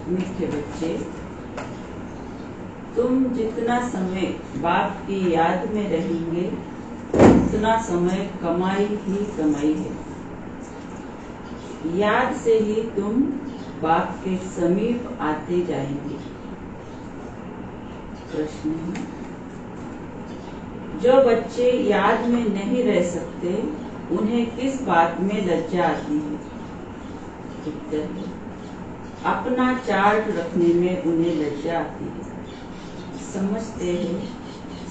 मीठे बच्चे, तुम जितना समय बाप की याद में रहेंगे उतना समय कमाई ही कमाई है। याद से ही तुम बाप के समीप आते जाएंगे। प्रश्न है, जो बच्चे याद में नहीं रह सकते उन्हें किस बात में लज्जा आती है? उत्तर है, अपना चार्ट रखने में उन्हें लज्जा आती है। समझते हैं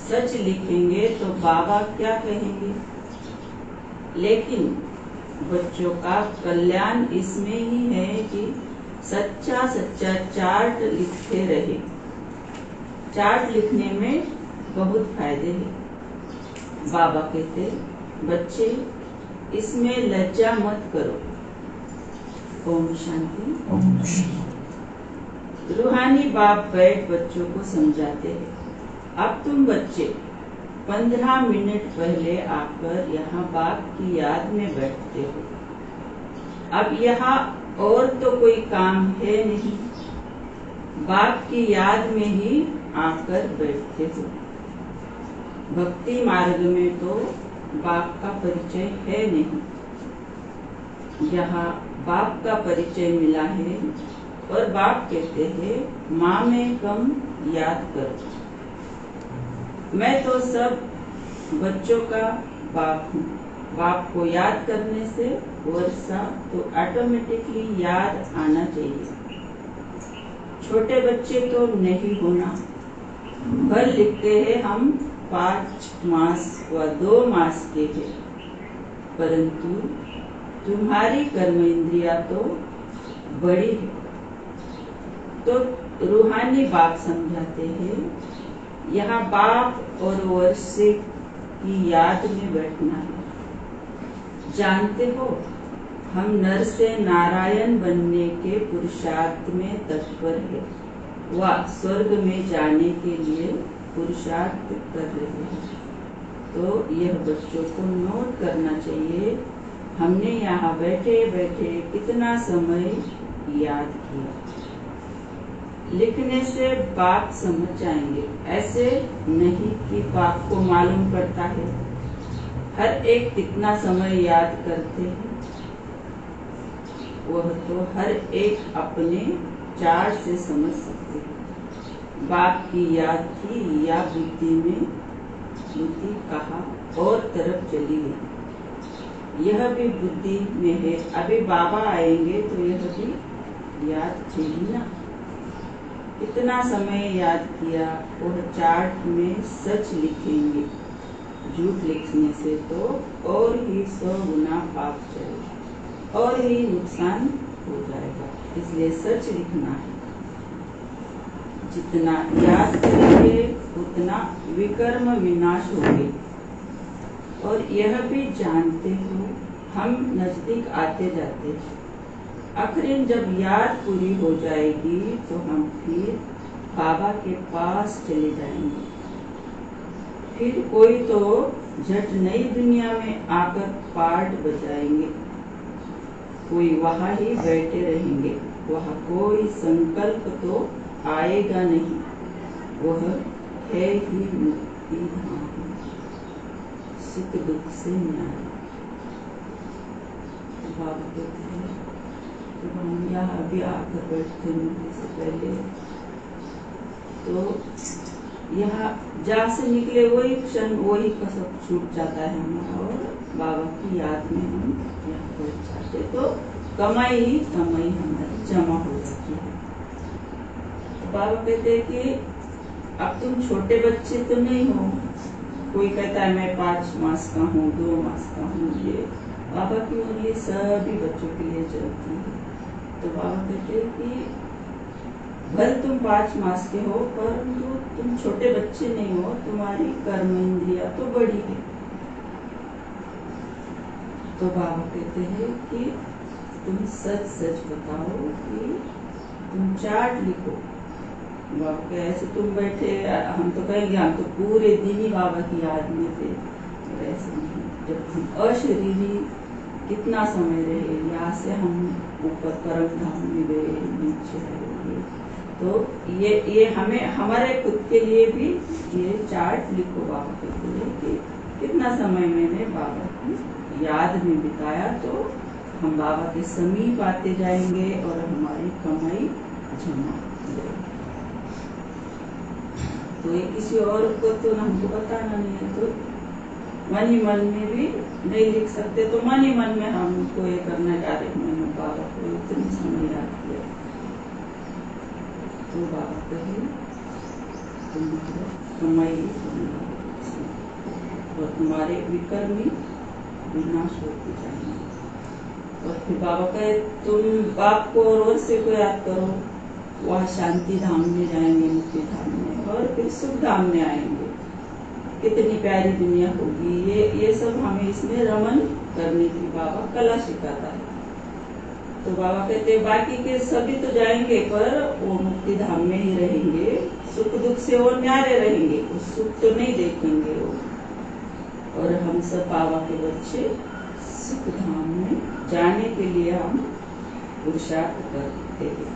सच लिखेंगे तो बाबा क्या कहेंगे, लेकिन बच्चों का कल्याण इसमें ही है कि सच्चा सच्चा चार्ट लिखते रहे। चार्ट लिखने में बहुत फायदे हैं। बाबा कहते, बच्चे इसमें लज्जा मत करो। ओम शांति। ओम शांति। रूहानी बाप बैठ बच्चों को समझाते हैं। अब तुम बच्चे 15 मिनट पहले आकर यहाँ बाप की याद में बैठते हो। अब यहाँ और तो कोई काम है नहीं, बाप की याद में ही आकर बैठते हो। भक्ति मार्ग में तो बाप का परिचय है नहीं, यहाँ बाप का परिचय मिला है और बाप कहते हैं माँ में कम याद करो। मैं तो सब बच्चों का बाप हूँ। बाप को याद करने से वर्षा तो ऑटोमेटिकली याद आना चाहिए। छोटे बच्चे तो नहीं होना। भर लिखते हैं हम 5 मास व 2 मास के हैं, परंतु तुम्हारी कर्म इंद्रिया तो बड़ी है। तो रूहानी बाप समझाते हैं, यहाँ बाप और वर्षे की याद में बैठना है। जानते हो हम नर से नारायण बनने के पुरुषार्थ में तत्पर है व स्वर्ग में जाने के लिए पुरुषार्थ कर रहे हैं। तो यह बच्चों को नोट करना चाहिए, हमने यहाँ बैठे बैठे कितना समय याद किया। लिखने से बाप समझ जाएंगे, ऐसे नहीं कि बाप को मालूम पड़ता है हर एक कितना समय याद करते हैं। वह तो हर एक अपने चार्ट से समझ सकते हैं। बाप की याद थी या बुद्धि कहा और तरफ चली गई, यह भी बुद्धि में है। अभी बाबा आएंगे तो यह भी याद थी ना। इतना समय याद किया और चार्ट में सच लिखेंगे। झूठ लिखने से तो और ही 100 गुना पाप चलेगा और ही नुकसान हो जाएगा। इसलिए सच लिखना है। जितना याद करेंगे उतना विकर्म विनाश होंगे। और यह भी जानते हो हम नजदीक आते जाते हैं। आखिर जब याद पूरी हो जाएगी तो हम फिर बाबा के पास चले जाएंगे। फिर कोई तो झट नई दुनिया में आकर पार्ट बजाएंगे, कोई वहाँ ही बैठे रहेंगे। वहाँ कोई संकल्प तो आएगा नहीं, वह है ही मुक्ति धाम, सुख दुख से न्याय। बाबा कहते हैं तो हम यहाँ अभी आकर बैठते मिलने से पहले तो यहाँ जहाँ से निकले वही क्षण वही कसब छूट जाता है हमारा और बाबा की याद में हम यहाँ बैठ जाते तो कमाई ही कमाई हमारी जमा हो जाती है। बाबा कहते हैं कि अब तुम छोटे बच्चे तो नहीं हो। कोई कहता है मैं 5 मास का हूँ, 2 मास का हूँ। ये बाबा की मुरली सभी बच्चों के लिए चलती है। तो बाबा कहते हैं कि भले तुम 5 मास के हो परंतु तुम छोटे बच्चे नहीं हो, तुम्हारी कर्म इंद्रिया तो बड़ी है। तो बाबा कहते हैं कि तुम सच सच बताओ कि तुम चार्ट लिखो, बाबा के ऐसे तुम बैठे, हम तो कहेंगे हम तो पूरे दिन ही बाबा की याद में थे। और ऐसे नहीं, जब हम अशरीरी कितना समय रहे, यहाँ से हम ऊपर परम धाम में गए, नीचे रहे, तो ये हमें हमारे खुद के लिए भी ये चार्ट लिखो बाबा के लिए कि कितना समय मैंने बाबा की याद में बिताया, तो हम बाबा के समीप आते जाएंगे और हमारी कमाई जमा हो जाएगी। तो ये किसी और को तो हमको बताना नहीं है, तो मन ही मन में भी नहीं लिख सकते, तो मन ही मन में हमको ये करना चाहते हैं, मैंने बाबा को इतनी समय याद किया, तो बाबा कहे तुम्हारा कमाई और तुम्हारे विकर्मी विनाश होते जाएंगे। और फिर बाबा कहे तुम बाप को और से को याद करो, वह शांति धाम में जाएंगे, मुक्ति धाम में, और फिर सुख धाम में आएंगे। कितनी प्यारी दुनिया होगी। ये सब हमें इसमें रमन करने की बाबा कला सिखाता है। तो बाबा कहते हैं बाकी के सभी तो जाएंगे, पर वो मुक्ति धाम में ही रहेंगे, सुख दुख से वो न्यारे रहेंगे, उस सुख तो नहीं देखेंगे वो। और हम सब बाबा के बच्चे सुख धाम में जाने के लिए हम पुरुषार्थ करते हैं।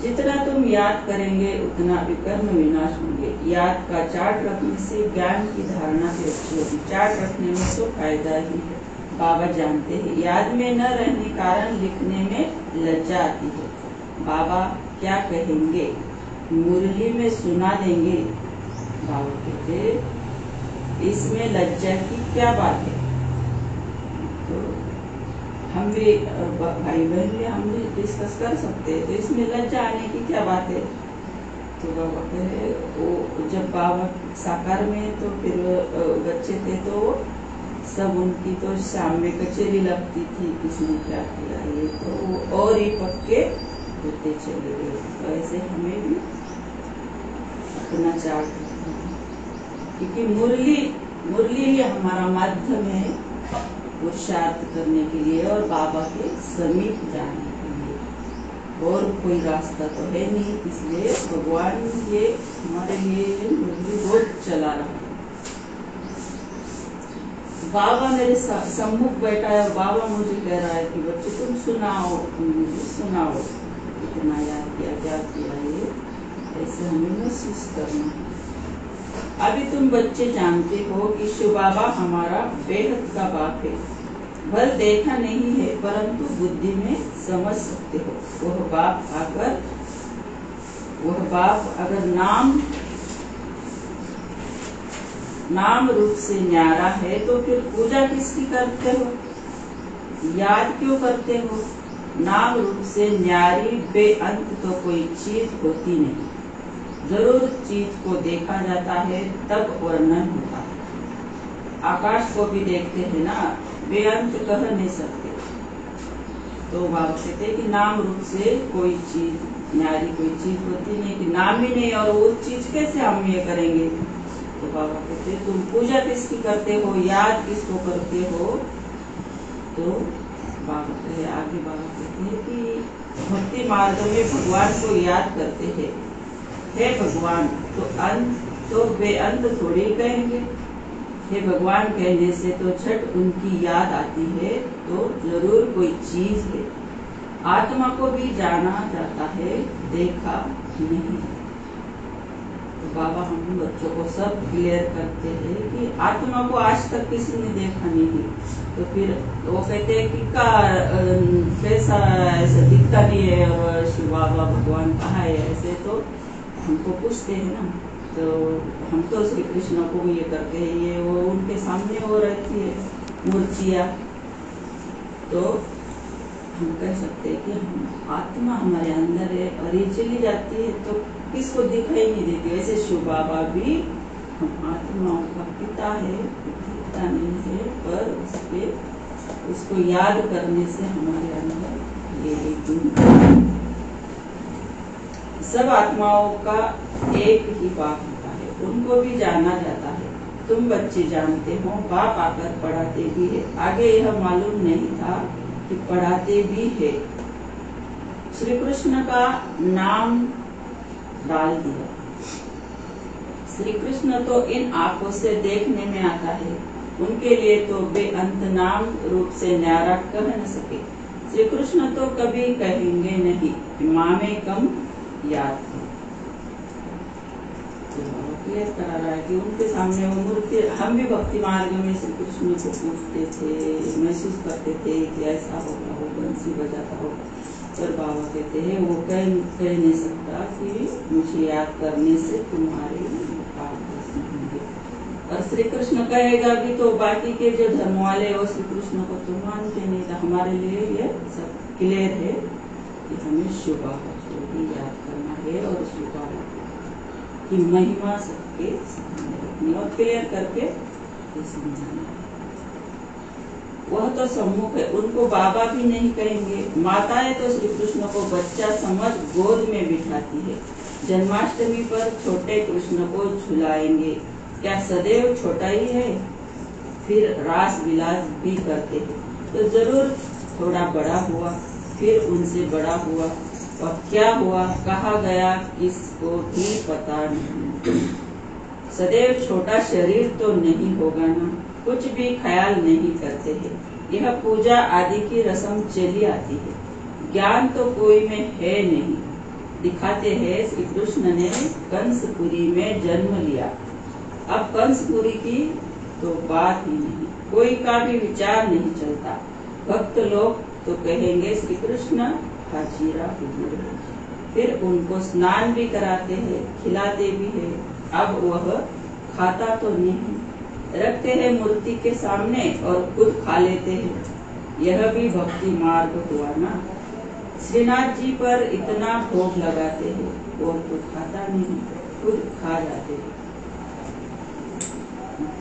जितना तुम याद करेंगे उतना विकर्म विनाश होंगे। याद का चार्ट रखने से ज्ञान की धारणा भी अच्छी होगी। चार्ट रखने में तो फायदा ही है, बाबा जानते हैं। याद में न रहने कारण लिखने में लज्जा आती है। बाबा क्या कहेंगे, मुरली में सुना देंगे। बाबा कहते इसमें लज्जा की क्या बात है। तो हम भी भाई बहन में हम भी डिस्कस कर सकते हैं, तो इसमें लज्जा आने की क्या बात है। तो बाबा कहे वो जब बाबा साकार में तो फिर बच्चे थे, तो सब उनकी तो शाम में कचेरी लगती थी, किसने क्या किया, ये तो और ही पक्के होते चले गए। तो ऐसे हमें भी अपना चार्ट, क्योंकि मुरली ही हमारा माध्यम है पुरुषार्थ करने के लिए और बाबा के समीप जाने के लिए, और कोई रास्ता तो है नहीं। इसलिए भगवान ये हमारे लिए मुरली बहुत चला रहा है। बाबा मेरे सम्मुख बैठा है और बाबा मुझे कह रहा है कि बच्चे तुम सुनाओ, तुम मुझे सुनाओ, कितना याद किया, क्या किया, ये ऐसे हमें महसूस करना है। अभी तुम बच्चे जानते हो कि शिव बाबा हमारा बेहद का बाप है। भल देखा नहीं है, परंतु बुद्धि में समझ सकते हो। वह बाप अगर नाम रूप से न्यारा है, तो फिर पूजा किसकी करते हो, याद क्यों करते हो। नाम रूप से न्यारी बेअंत तो कोई चीज होती नहीं। जरूर चीज को देखा जाता है तब वर्णन होता है। आकाश को भी देखते हैं ना, बेअंत कह नहीं सकते। तो बाबा कहते हैं कि नाम रूप से कोई चीज न्यारी कोई चीज होती नहीं, कि नाम ही नहीं और वो चीज कैसे हम ये करेंगे। तो बाबा कहते हैं तुम पूजा किसकी करते हो, याद किसको करते हो। तो बाबा कहते आगे बाबा कहते हैं कि भक्ति मार्ग में भगवान को याद करते हैं। हे भगवान, तो बेअंत थोड़ी कहेंगे। हे भगवान कहने से तो झट उनकी याद आती है, तो जरूर कोई चीज है। आत्मा को भी जाना जाता है, देखा नहीं। तो बाबा हम बच्चों को सब क्लियर करते हैं कि आत्मा को आज तक किसी ने देखा नहीं। तो फिर वो कहते हैं कि कैसा ऐसा दिखता नहीं है और शिव बाबा भगवान कहाँ है, ऐसे तो हमको पूछते हैं ना। तो हम तो श्री कृष्ण को ये करते हैं, ये वो उनके सामने हो रहती है मूर्तियाँ। तो हम कह सकते हैं कि हम आत्मा हमारे अंदर है और ये चली जाती है तो किसको दिखाई नहीं देती। ऐसे शिव बाबा भी हम आत्माओं का पिता है, दिखता नहीं है, पर उसको याद करने से हमारे अंदर ये एक गुण। सब आत्माओं का एक ही बाप होता है, उनको भी जाना जाता है। तुम बच्चे जानते हो बाप आकर पढ़ाते भी है। आगे यह मालूम नहीं था कि पढ़ाते भी है। श्री कृष्ण का नाम डाल दिया। श्री कृष्ण तो इन आंखों से देखने में आता है, उनके लिए तो बेअंत नाम रूप से न्यारा कह न सके। श्री कृष्ण तो कभी कहेंगे नहीं कि माँ में कम याद है। क्लियर करा रहा है कि उनके सामने वो मूर्ति, हम भी भक्ति मार्ग में श्री कृष्ण को पूछते थे, महसूस करते थे कि ऐसा होगा, वो बंसी बजाता होगा, पर बाबा कहते हैं वो कह नहीं सकता कि मुझे याद करने से तुम्हारे पाप दर्शन होंगे। और श्री कृष्ण कहेगा भी तो बाकी के जो धर्म वाले वो श्री कृष्ण को तो मानते नहीं, तो हमारे लिए ये सब क्लियर है कि हमें शुभ को भी याद करना है और शुभ की महिमा सबके सामने रखनी और क्लियर करके समझाना है। वह तो सम्मुख है, उनको बाबा भी नहीं कहेंगे। माताएं तो श्री कृष्ण को बच्चा समझ गोद में बिठाती है। जन्माष्टमी पर छोटे कृष्ण को झुलाएंगे, क्या सदैव छोटा ही है? फिर रास विलास भी करते हैं, तो जरूर थोड़ा बड़ा हुआ, फिर उनसे बड़ा हुआ, और क्या हुआ कहा गया किसको भी पता नहीं। सदैव छोटा शरीर तो नहीं होगा ना, कुछ भी ख्याल नहीं करते हैं। यह पूजा आदि की रस्म चली आती है, ज्ञान तो कोई में है नहीं। दिखाते हैं श्री कृष्ण ने कंसपुरी में जन्म लिया। अब कंसपुरी की तो बात ही नहीं, कोई का भी विचार नहीं चलता। भक्त लोग तो कहेंगे श्री कृष्ण हाजीरा हुजूर है, फिर उनको स्नान भी कराते हैं, खिलाते भी है। अब वह खाता तो नहीं, रखते हैं मूर्ति के सामने और खुद खा लेते हैं। यह भी भक्ति मार्ग हुआ ना। श्रीनाथ जी पर इतना भोग लगाते हैं, वो तो खाता नहीं, खुद खा जाते हैं।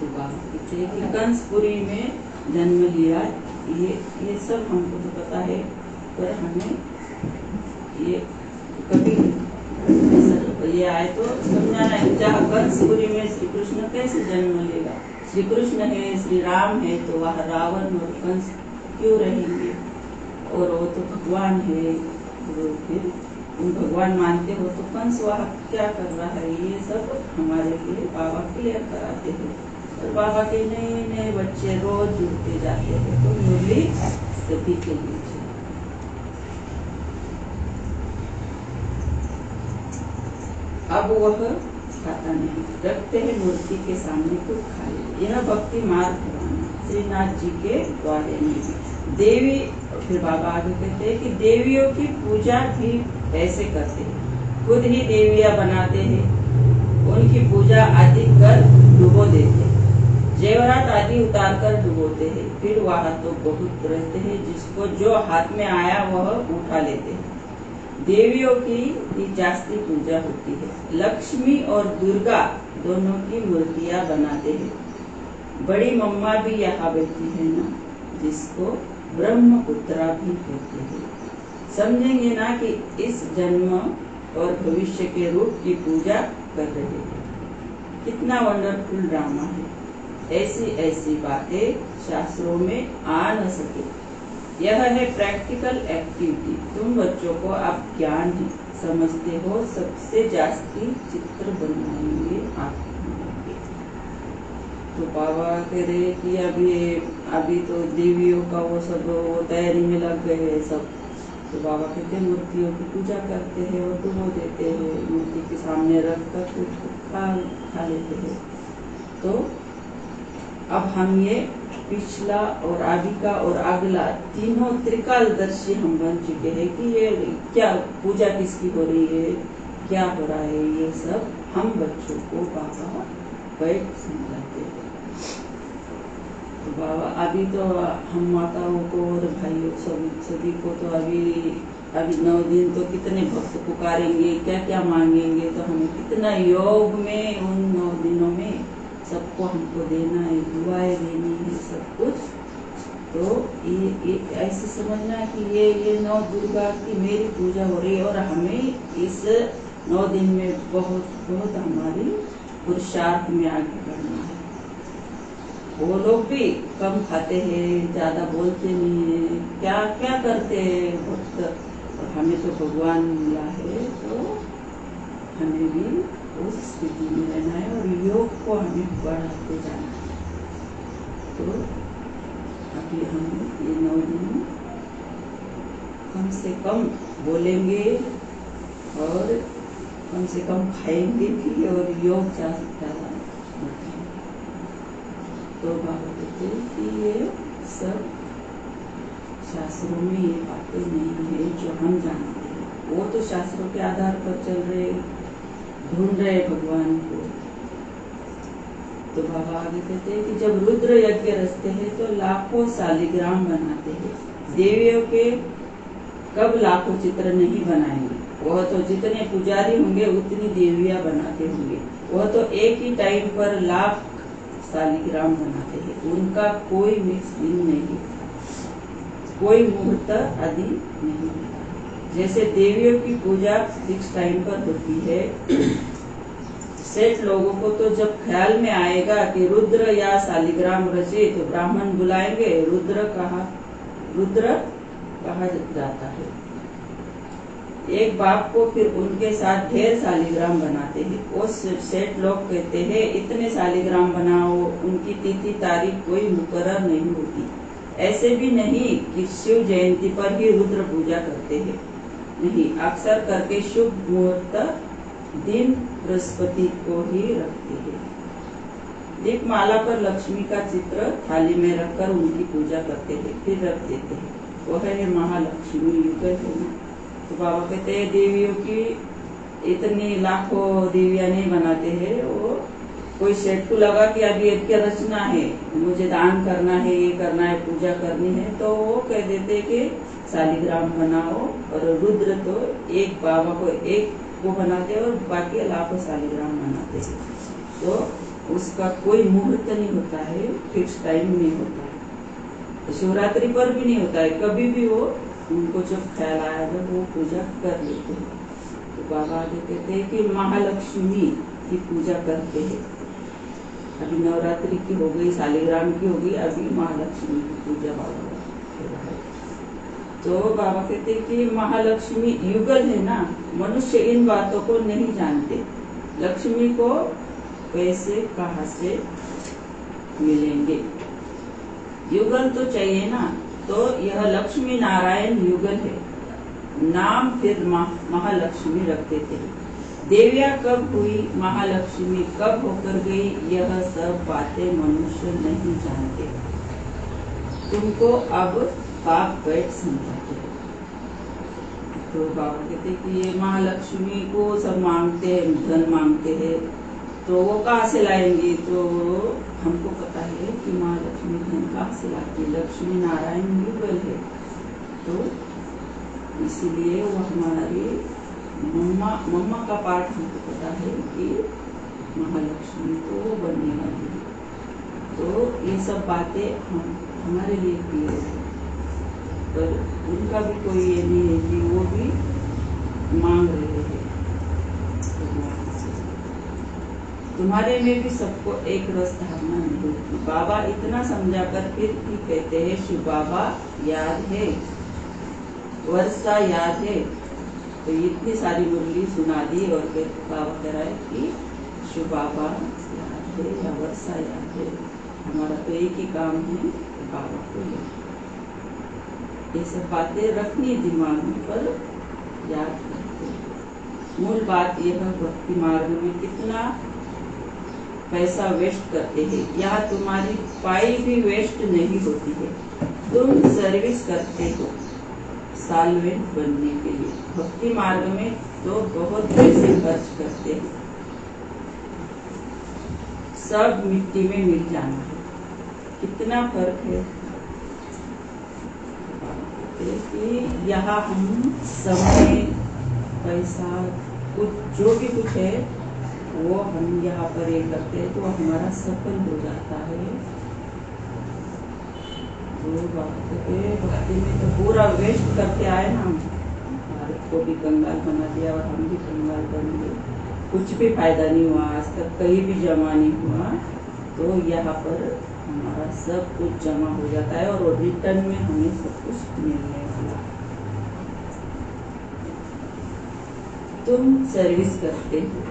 तो कंसपुरी में जन्म लिया, ये सब हमको तो पता है, पर हमें ये कभी ये आए तो समझाना है। जहाँ कंसपुरी में श्री कृष्ण कैसे जन्म लेगा? श्री कृष्ण है, श्री राम है, तो वह रावण और कंस क्यों रहेंगे? और वो तो भगवान है, तो फिर तुम भगवान मानते हो तो कंस वह क्या कर रहा है? ये सब हमारे लिए बाबा क्लियर कराते हैं। और बाबा के नए नए बच्चे रोज जुड़ते जाते हैं, तो मुरली सभी के लिए। अब वह खाता नहीं, रखते हैं मूर्ति के सामने, खुद खा ले। यह भक्ति मार्ग पुराना श्रीनाथ जी के द्वारे में देवी। फिर बाबा आगे कहते हैं कि देवियों की पूजा भी ऐसे करते हैं, खुद ही देवियां बनाते हैं, उनकी पूजा आदि कर डुबो देते हैं, जेवरात आदि उतार कर डुबोते हैं। फिर वहाँ तो बहुत रहते हैं, जिसको जो हाथ में आया वह उठा लेते हैं। देवियों की जास्ती पूजा होती है, लक्ष्मी और दुर्गा दोनों की मूर्तियां बनाते हैं। बड़ी मम्मा भी यहाँ बैठी है ना, जिसको ब्रह्मपुत्रा भी कहते हैं। समझेंगे ना कि इस जन्म और भविष्य के रूप की पूजा कर रहे हैं। कितना वंडरफुल ड्रामा है। ऐसी ऐसी बातें शास्त्रों में आ न सके। यह है प्रैक्टिकल एक्टिविटी। तुम बच्चों को अब ज्ञान है, समझते हो, सबसे जास्ती चित्र बनाएंगे आप। तो बाबा कह रहे कि अभी तो देवियों का वो सब वो तैयारी में लग गए हैं सब। तो बाबा कहते हैं मूर्तियों की पूजा करते हैं और डुबो देते हैं, मूर्ति के सामने रख कर खा लेते हैं। तो अब हम ये पिछला और आगे का और अगला तीनों त्रिकालदर्शी हम बन चुके हैं कि ये क्या पूजा किसकी हो रही है, क्या हो रहा है, ये सब हम बच्चों को बाबा बैठ समझाते हैं। तो बाबा अभी तो हम माताओं को और भाइयों सभी को तो अभी 9 दिन तो कितने भक्त पुकारेंगे, क्या क्या मांगेंगे, तो हमें कितना योग में उन 9 दिनों में सबको हमको देना है, दुआएं देनी है, सब कुछ। तो ये ऐसे समझना कि ये 9 दुर्गा की मेरी पूजा हो रही है और हमें इस 9 दिन में बहुत बहुत हमारी पुरुषार्थ में आगे बढ़ना है। वो लोग भी कम खाते हैं, ज्यादा बोलते नहीं है, क्या क्या करते हैं भक्त, और हमें तो भगवान मिला है, तो हमें भी उस स्थिति में रहना है और योग को हमें बढ़ाते जाना है। तो अभी हम ये 9 दिन कम से कम बोलेंगे और कम से कम खाएंगे भी और योग ज़्यादा रखेंगे। तो बाबा कहते हैं कि ये सब शास्त्रों में ये बातें नहीं है जो हम जानते हैं, वो तो शास्त्रों के आधार पर चल रहे, ढूंढ रहे भगवान को। तो बाबा आगे कहते हैं कि जब रुद्र यज्ञ रचते हैं तो लाखों शालिग्राम बनाते हैं। देवियों के कब लाखों चित्र नहीं बनाएंगे, वह तो जितने पुजारी होंगे उतनी देवियां बनाते होंगे। वह तो एक ही टाइम पर लाख शालिग्राम बनाते हैं, उनका कोई मिक्स दिन नहीं, कोई मुहूर्त आदि नहीं होता। जैसे देवियों की पूजा फिक्स टाइम पर होती है, सेठ लोगों को तो जब ख्याल में आएगा कि रुद्र या शालिग्राम रचे तो ब्राह्मण बुलाएंगे, रुद्र कहा जाता है। एक बाप को फिर उनके साथ ढेर शालिग्राम बनाते हैं। वो सेठ लोग कहते हैं इतने शालिग्राम बनाओ, उनकी तिथि तारीख कोई मुकर्रर नहीं होती। ऐसे भी नहीं कि शिव जयंती पर ही रुद्र पूजा करते हैं, नहीं, अक्सर करके शुभ मुहूर्त दिन बृहस्पति को ही रखते हैं। दीपमाला पर लक्ष्मी का चित्र थाली में रखकर उनकी पूजा करते हैं, फिर रख देते हैं। वह है महालक्ष्मी युगल है ना। तो बाबा कहते हैं देवियों की इतनी लाखों देवियां नहीं बनाते हैं। वो कोई सेठ को लगा कि अभी यज्ञ रचना है, मुझे दान करना है, ये करना है, पूजा करनी है, तो वो कह देते कि शालिग्राम बनाओ। और रुद्र तो एक बाबा को एक को बनाते और बाकी लाखों शालिग्राम बनाते हैं। तो उसका कोई मुहूर्त नहीं होता है, फिक्स टाइम नहीं होता है, शिवरात्रि पर भी नहीं होता है, कभी भी वो उनको जब ख्याल आया जब वो पूजा कर लेते हैं। तो बाबा आगे कहते हैं कि महालक्ष्मी की पूजा करते हैं। अभी नवरात्रि की हो गई, शालिग्राम की हो गई, अभी महालक्ष्मी की पूजा बाबा है। तो बाबा कहते हैं कि महालक्ष्मी युगल है ना। मनुष्य इन बातों को नहीं जानते। लक्ष्मी को पैसे कहाँ से मिलेंगे, युगल तो चाहिए ना। तो यह लक्ष्मी नारायण युगल है, नाम फिर महालक्ष्मी रख देते हैं। देवियां कब हुई, महालक्ष्मी कब होकर गई, यह सब बातें मनुष्य नहीं जानते। तुमको अब बाप बैठ समझाते हैं। तो बाबा कहते कि ये महालक्ष्मी को सब मांगते हैं, धन मांगते हैं, तो वो कहाँ से लाएंगी। तो हमको पता है कि महालक्ष्मी धन कहाँ से लाती है, लक्ष्मी नारायण युगल है। तो इसीलिए वो हमारी मम्मा का पाठ हमको पता है कि महालक्ष्मी को बनने वाली है। तो ये सब बातें हमारे लिए क्लियर है, पर उनका भी कोई ये नहीं है कि वो भी मांग रहे हैं। तुम्हारे में भी सबको एक रस धारणा नहीं होती। बाबा इतना समझाकर फिर भी कहते हैं शिव बाबा याद है, वर्षा याद है। तो इतनी सारी मुरली सुना दी और फिर बाबा कह रहा है कि शिव बाबा याद है या वर्षा याद है। हमारा तो एक ही काम है, बाबा को याद। ये सब बातें रखनी दिमाग में, पर याद करते। मूल बात यह भक्ति मार्ग में कितना पैसा वेस्ट करते हैं। यहाँ तुम्हारी पाई भी वेस्ट नहीं होती है। तुम सर्विस करते हो साल्वेंट बनने के लिए। भक्ति मार्ग में तो बहुत पैसे खर्च करते हैं, सब मिट्टी में मिल जाना है। कितना फर्क है कि यहाँ हम समय, पैसा, कुछ जो भी कुछ है वो हम यहाँ पर ये करते हैं तो हमारा सफल हो जाता है। तो भक्ति में तो पूरा वेस्ट करके आए ना, हम भारत को भी कंगाल बना दिया और हम भी कंगाल बनेंगे। कुछ भी फायदा नहीं हुआ, आज तक कहीं भी जमा नहीं हुआ। तो यहाँ पर हमारा सब कुछ जमा हो जाता है और रिटर्न में हमें सब कुछ मिलने वाला। तुम सर्विस करते हो।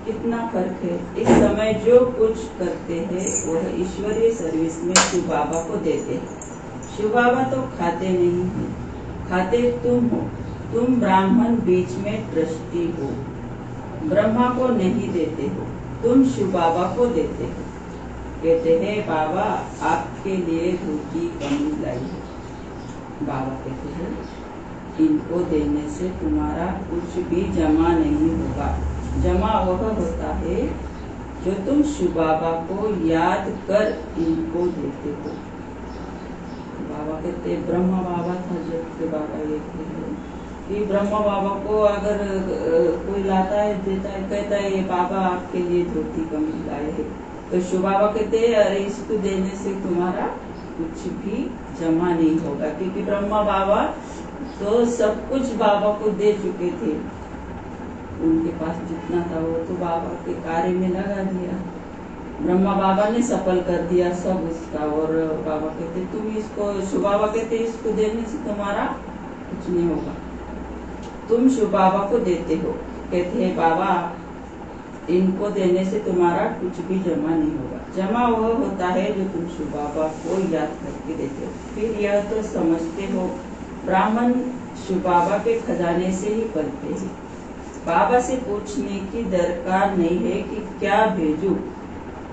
कितना फर्क है। इस समय जो कुछ करते हैं वह ईश्वरीय सर्विस में शिव बाबा को देते हैं। शिव बाबा तो खाते नहीं है, खाते तुम हो। तुम ब्राह्मण बीच में ट्रस्टी हो, ब्रह्मा को नहीं देते हो, तुम शिव बाबा को देते हो। कहते हैं बाबा आपके लिए धोती कमी लाई है। बाबा कहते हैं इनको देने से तुम्हारा कुछ भी जमा नहीं होगा। जमा वह होता है जो तुम शिव बाबा को याद कर इनको देते हो। बाबा कहते ब्रह्मा बाबा था जब के बाबा ये कि ब्रह्मा बाबा को अगर कोई लाता है देता है, कहता है ये बाबा आपके लिए धोती कमी लाए है, तो शिव बाबा कहते हैं अरे इसको देने से तुम्हारा कुछ भी जमा नहीं होगा। क्योंकि ब्रह्मा बाबा तो सब कुछ बाबा को दे चुके थे, उनके पास जितना था वो तो बाबा के कार्य में लगा दिया। ब्रह्मा बाबा ने सफल कर दिया सब उसका। और बाबा कहते तुम इसको, शिव बाबा कहते इसको देने से तुम्हारा कुछ नहीं होगा, तुम शिव बाबा को देते हो। कहते हैं बाबा इनको देने से तुम्हारा कुछ भी जमा नहीं होगा। जमा वह होता है जो तुम शिव बाबा को याद करके देते हो। फिर यह तो समझते हो ब्राह्मण शिव बाबा के खजाने से ही पलते हैं। बाबा से पूछने की दरकार नहीं है कि क्या भेजूं,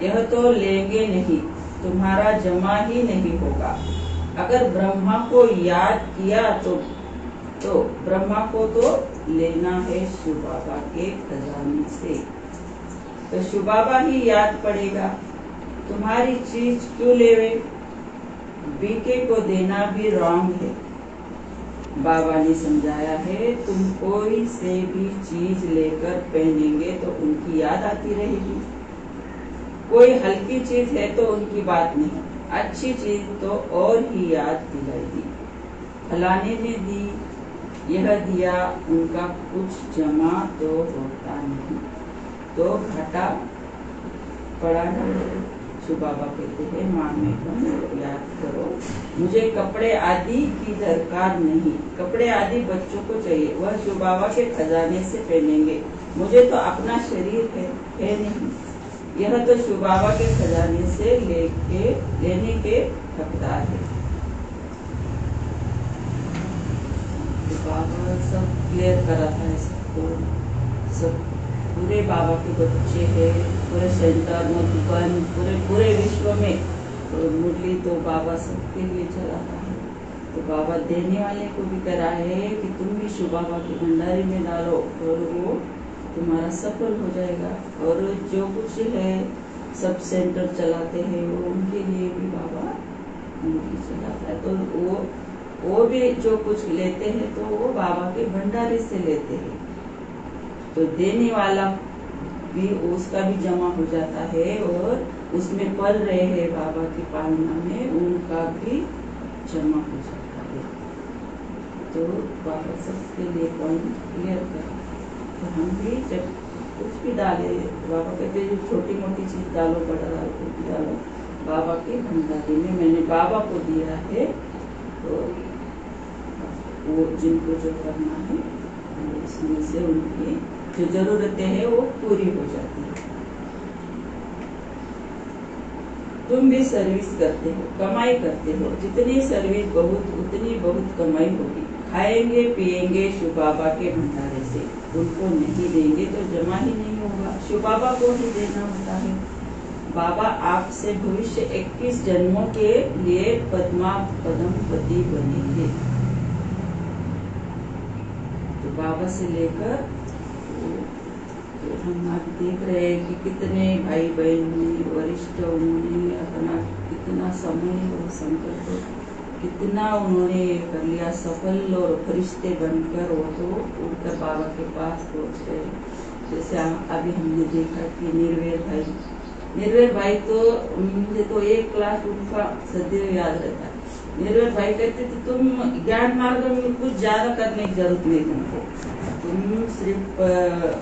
यह तो लेंगे नहीं, तुम्हारा जमा ही नहीं होगा। अगर ब्रह्मा को याद किया तो ब्रह्मा को तो लेना है शिव बाबा के खजाने से, तो शिव बाबा ही याद पड़ेगा। तुम्हारी चीज क्यों लेवे, बीके को देना भी रॉन्ग है। बाबा ने समझाया है तुम कोई से भी चीज लेकर पहनेंगे तो उनकी याद आती रहेगी। कोई हल्की चीज है तो उनकी बात नहीं, अच्छी चीज तो और ही याद दिलाएगी। फलाने ने दी, यह दिया, उनका कुछ जमा तो होता नहीं, तो घाटा पड़ा नहीं। शिव बाबा कहते हैं माँ में तुम याद करो, मुझे कपड़े आदि की दरकार नहीं। कपड़े आदि बच्चों को चाहिए, वह शिव बाबा के खजाने से पहनेंगे। मुझे तो अपना शरीर है नहीं, यह तो शिव बाबा के खजाने से लेने के हकदार है। बाबा सब क्लियर करा था इसको। सब पूरे बाबा के बच्चे हैं, पूरे सेंटर मधुबन, पूरे विश्व में तो मुरली तो बाबा सबके लिए चलाता है। तो बाबा देने वाले को भी करा है कि तुम भी शिव बाबा के भंडारे में डालो और वो तुम्हारा सफल हो जाएगा। और जो कुछ है सब सेंटर चलाते हैं वो उनके लिए भी बाबा मुरली चलाता है। तो वो भी जो कुछ लेते हैं तो वो बाबा के भंडारे से लेते हैं, तो देने वाला भी उसका भी जमा हो जाता है और उसमें पल रहे हैं बाबा की पालना में, उनका भी जमा हो जाता है। तो बाबा सबके लिए पॉइंट क्लियर कर। तो हम भी जब कुछ भी डाले, बाबा कहते जो छोटी मोटी चीज डालो, बड़ा डालो, कुछ भी डालो, बाबा के भंडारे में मैंने बाबा को दिया है, तो वो जिनको जो करना है उसमें से उनकी जो जरूरतें हैं वो पूरी हो जाती है। तुम भी सर्विस करते हो, कमाई करते हो, जितनी सर्विस बहुत उतनी बहुत कमाई होगी। खाएंगे पिएंगे शिव बाबा के भंडारे से, उनको नहीं देंगे तो जमा ही नहीं होगा, शिव बाबा को ही देना होता है। बाबा आपसे भविष्य 21 जन्मों के लिए पद्मपति बनेंगे। तो बाबा से लेकर तो हम आज देख रहे हैं कि कितने भाई बहन ने, वरिष्ठ उन्होंने अपना कितना समय और संकल्प कितना उन्होंने कर लिया सफल, और फरिश्ते बनकर वो तो उड़कर बाबा के पास पहुंच गए। जैसे अभी हमने देखा कि निर्वैर भाई तो मुझे तो एक क्लास उनका सदैव याद रहता है। निर्वैर भाई कहते थे तुम ज्ञान मार्ग में कुछ ज्यादा करने की जरूरत नहीं, तुम सिर्फ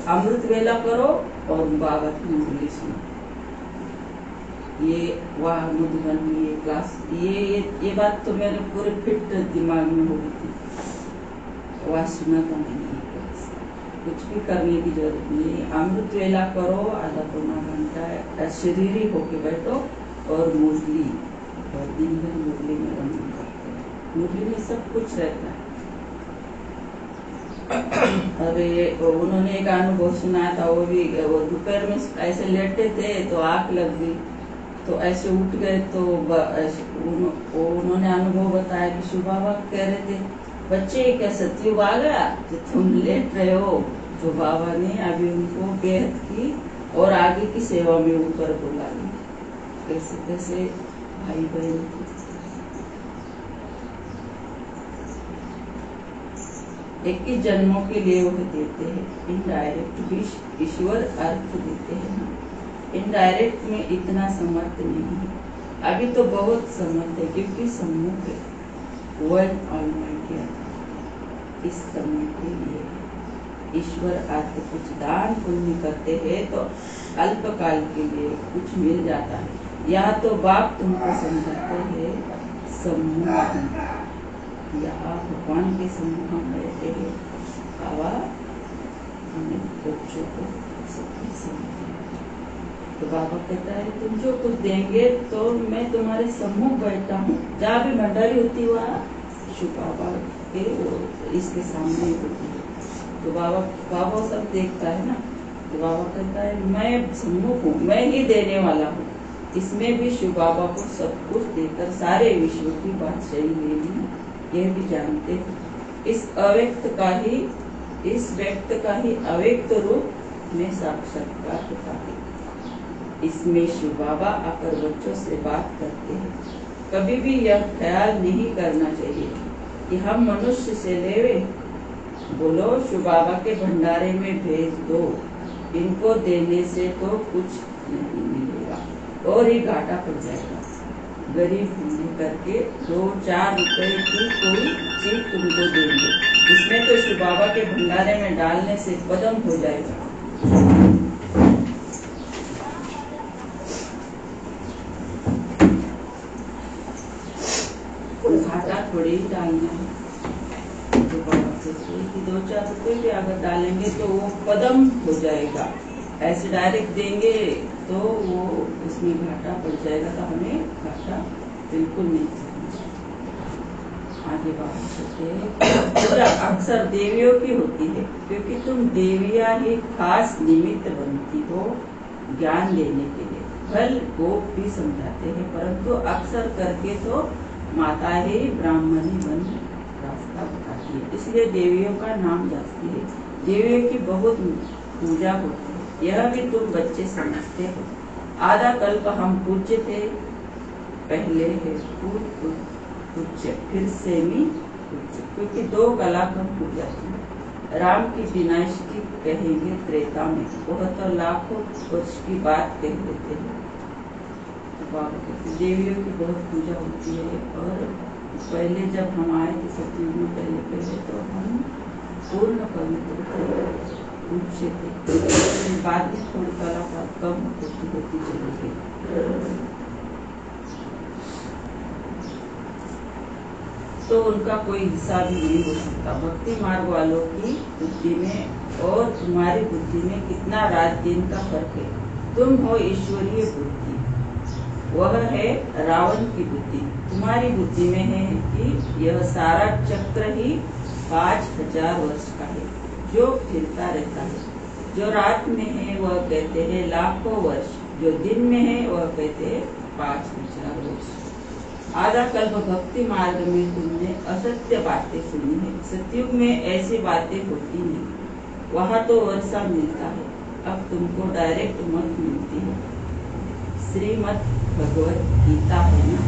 अमृत वेला करो और बाबा की मुरली सुनो। ये वहाँ मधुबन में ये क्लास, ये बात तो मेरे पूरे फिट दिमाग में हो गई थी। वह सुना था मैंने ये क्लास। कुछ भी करने की जरूरत नहीं, अमृत वेला करो, आधा पौना घंटा शरीर ही होके बैठो और मुरली, और दिन भर मुरली में रमन करते हैं। मुरली में सब कुछ रहता है। अरे उन्होंने एक अनुभव सुनाया था, वो भी वो दोपहर में ऐसे लेटे थे तो आग लग गई, तो ऐसे उठ गए तो उन्होंने अनुभव बताया कि शिव बाबा कह रहे थे, बच्चे क्या सतयुग आ गया जो तुम लेट रहे हो। तो बाबा ने अभी उनको बेहद की और आगे की सेवा में ऊपर बुला ली। कैसे कैसे भाई बहन एक ही जन्मों के लिए वह देते हैं, इनडायरेक्ट भी ईश्वर अर्थ देते हैं। इनडायरेक्ट में इतना समर्थ नहीं है, अभी तो बहुत समर्थ है क्योंकि सम्मुख है वर्ल्ड ऑलमाइटी। इस समय के लिए ईश्वर अर्थ कुछ दान पुण्य करते हैं तो अल्पकाल के लिए कुछ मिल जाता है। यहाँ तो बाप तुमको समझाते हैं सम्मुख, यहाँ भगवान के सम्मुख हम रहते हैं। बाबा हमें बच्चों को तो बाबा कहता है तुम जो कुछ देंगे तो मैं तुम्हारे सम्मुख बैठा हूँ। जहाँ भी मंडली होती है वहाँ शिव बाबा के इसके सामने होती है, तो बाबा सब देखता है ना। तो बाबा कहता है मैं सम्मुख हूँ, मैं ही देने वाला हूँ। इसमें भी शिव बाबा को सब कुछ देकर सारे विश्व की बादशाही ले ली, यह भी जानते हैं। इस व्यक्त का ही अव्यक्त रूप में साक्षात्कार होता है। इसमें शिव बाबा आकर बच्चों से बात करते हैं। कभी भी यह ख्याल नहीं करना चाहिए कि हम मनुष्य से लेवे, बोलो शिव बाबा के भंडारे में भेज दो, इनको देने से तो कुछ नहीं मिलेगा और ही घाटा पड़ जाएगा। गरीब होने करके 2-4 रुपए की कोई चीज तुमको देंगे, इसमें तो शिव बाबा के भंडारे में डालने से पदम हो जाएगा। घाटा थोड़ी ही डालना है। तो बाबा कहते हैं कि 2-4 रुपए भी अगर डालेंगे तो वो पदम हो जाएगा, ऐसे डायरेक्ट देंगे तो वो उसमें घाटा पड़ जाएगा। तो हमें घाटा बिल्कुल नहीं करना चाहिए। आगे बात करते हैं, अक्सर देवियों की होती है क्योंकि तुम देवियां ही खास निमित्त बनती हो ज्ञान लेने के लिए। फल गोप भी समझाते हैं, परंतु अक्सर करके तो माता ही ब्राह्मणी बन रास्ता बताती है, इसलिए देवियों का नाम जाती है। देवियों की बहुत पूजा होती है, यह भी तुम बच्चे समझते हो। आधा कल्प हम पूज्य थे, पहले है पूज्य, फिर सेमी पूज्य, क्योंकि 2 कलाक हम पूजा थी। राम की विनाश की कहेंगे त्रेता में, वह तो लाखों वर्ष की बात कह देते हैं। देवियों की बहुत पूजा होती है, और पहले जब हम आए थे सतयुग में, पहले तो हम पूर्ण पवित्र थे, पूज्य थे। बाद में थोड़ी कलाकार कम होती चली गई, तो उनका कोई हिसाब ही नहीं हो सकता। भक्ति मार्ग वालों की बुद्धि में और तुम्हारी बुद्धि में कितना रात दिन का फर्क है। तुम हो ईश्वरीय बुद्धि, वह है रावण की बुद्धि। तुम्हारी बुद्धि में है कि यह सारा चक्र ही 5000 वर्ष का है जो फिरता रहता है। जो रात में है वह कहते हैं लाखों वर्ष, जो दिन में है वह कहते हैं 5000 वर्ष। आधा कल्प भक्ति मार्ग में तुमने असत्य बातें सुनी है। सतयुग में ऐसी बातें होती नहीं, वहाँ तो वर्षा मिलता है। अब तुमको डायरेक्ट मत मिलती है, श्रीमद् भगवत गीता है ना,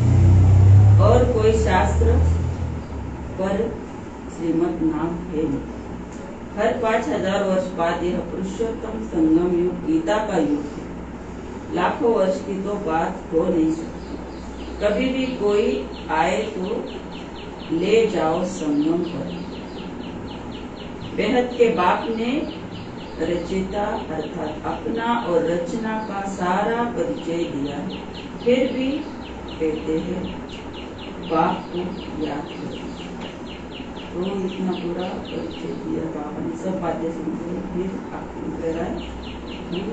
और कोई शास्त्र पर श्रीमद् नाम है नहीं। हर 5000 वर्ष बाद यह पुरुषोत्तम संगम युग गीता का युग है। लाखों वर्ष की तो बात हो नहीं सकती। कभी भी कोई आए तो ले जाओ संगम पर। बेहद के बाप ने रचयिता अर्थात अपना और रचना का सारा परिचय दिया है। फिर भी कहते हैं बाप को याद करो। तो इतना पूरा परिचय दिया बाबा ने, सब बातें सुनते। फिर आखिरी कह रहा है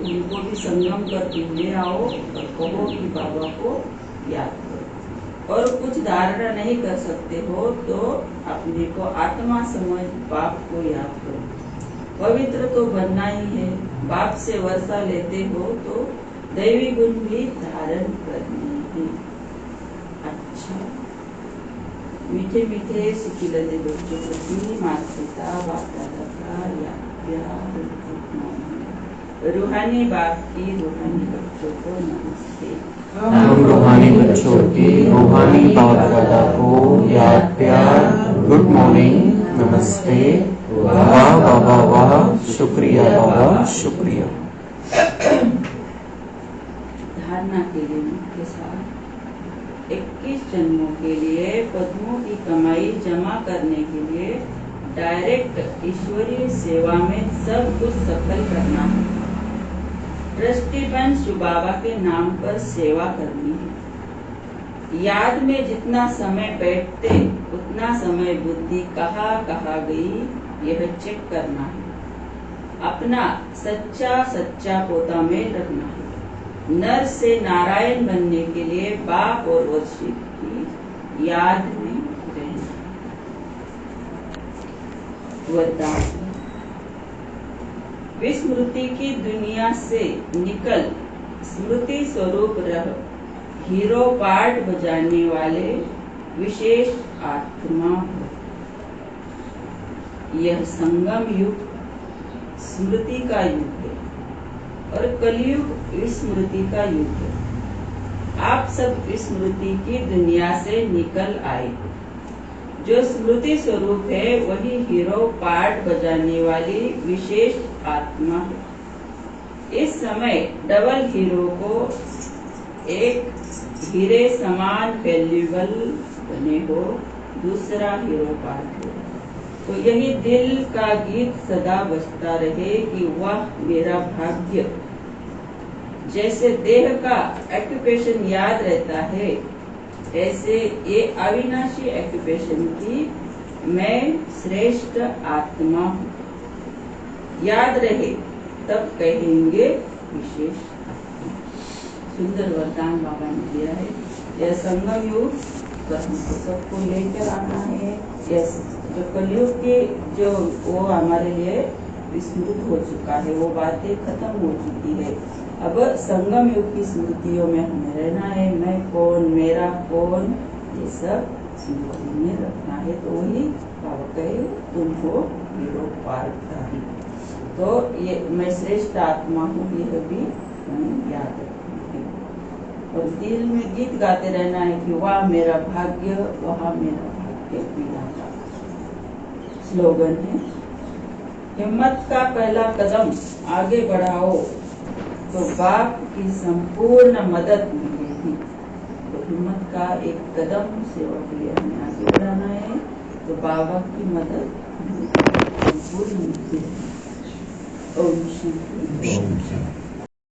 उनको भी संगम कर ले आओ और कहो कि बाबा को याद करो। और कुछ धारणा नहीं कर सकते हो तो अपने को आत्मा समझ बाप को याद करो। पवित्र तो बनना ही है। बाप से वर्षा लेते हो तो दैवी गुण भी धारण करने ही। अच्छा, मीठे मीठे सिखिलते बच्चों प्रति माता पिता बाप दादा का याद प्यार रूहानी बाप की रूहानी बच्चों को नमस्ते। हम रूहानी बच्चों की रूहानी बाप दादा को याद प्यार गुड मॉर्निंग नमस्ते। वाह बाबा वाह, शुक्रिया बाबा शुक्रिया। धारणा के लिए मुख्य सार 21 जन्मों के लिए पद्मों की कमाई जमा करने के लिए डायरेक्ट ईश्वरीय सेवा में सब कुछ सफल करना है। ट्रस्टी बन शिव बाबा के नाम पर सेवा करनी है। याद में जितना समय बैठते उतना समय बुद्धि कहाँ कहाँ गई यह चेक करना है। अपना सच्चा सच्चा पोता में रखना है। नर से नारायण बनने के लिए बाप और वर्षिप की याद में रहना। वरदान विस्मृति की दुनिया से निकल स्मृति स्वरूप रह। हीरो पार्ट बजाने वाले विशेष आत्मा हो। यह संगम युग स्मृति का युग है और कलयुग विस्मृति का युग है। आप सब विस्मृति की दुनिया से निकल आए। जो स्मृति स्वरूप है वही हीरो पार्ट बजाने वाली विशेष आत्मा है। इस समय डबल हीरो को एक हीरे समान वैल्यूएबल बने हो, दूसरा हीरो पार्ट हो। तो यही दिल का गीत सदा बजता रहे कि वह मेरा भाग्य। जैसे देह का ऑक्यूपेशन याद रहता है ऐसे ये अविनाशी ऑक्यूपेशन की मैं श्रेष्ठ आत्मा हूँ याद रहे तब कहेंगे विशेष आत्मा। सुंदर वरदान बाबा ने दिया है। यह संगम युग पर हमको सबको लेकर आना है। यस, जो कलयुग के जो वो हमारे लिए विस्मृत हो चुका है, वो बातें खत्म हो चुकी है। अब संगम युग की स्मृतियों में हमें रहना है। मैं कौन, मेरा कौन, ये सब स्मृति में रखना है। तो वही बाबा कहे तुमको हीरो पार्ट। तो ये मैं श्रेष्ठ आत्मा हूँ यह भी हमें याद रखना है। और दिल में गीत गाते रहना है कि वह मेरा भाग्य, वह मेरा भाग्य विधाता। स्लोगन है हिम्मत का पहला कदम आगे बढ़ाओ तो बाप की संपूर्ण मदद मिलेगी। तो हिम्मत का एक कदम सेवा के लिए हमें आगे बढ़ाना है तो बाबा की मदद संपूर्ण मिलती है। ओम शांति।